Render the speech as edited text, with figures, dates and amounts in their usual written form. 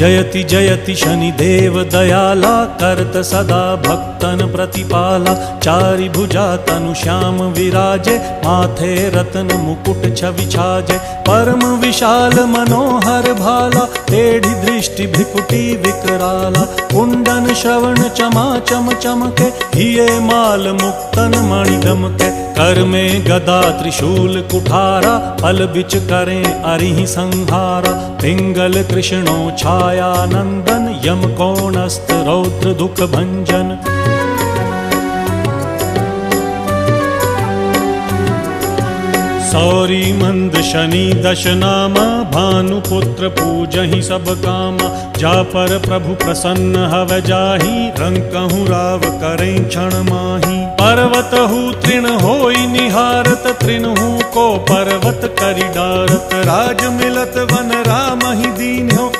जयति जयति शनिदेव दयाला, करत सदा भक्तन प्रतिपाला। चारि भुजा तनु श्याम विराजे, माथे रत्न मुकुट छवि छाजे। परम विशाल मनोहर भाला, टेढ़ी दृष्टि भ्रिकुटी विकराला। कुंडन श्रवण चमा चम चमके, हिये माल मुक्तन मणि दमके। कर में गदा त्रिशूल कुठारा, फल बिच करें अरिहि संहारा। पिंगल कृष्णो छाया नंदन, यम कोणस्थ रौद्र दुख भंजन। सौरी मंद शनि दश नामा, भानुपुत्र पूजहि सब कामा। जा पर प्रभु प्रसन्न हव जाहि, रंकहु राव करें क्षण माहि। पर्वत हु तृण होई निहारत, तृणहु को पर्वत करि डारत। राज मिलत वन राम ही दीन्हो,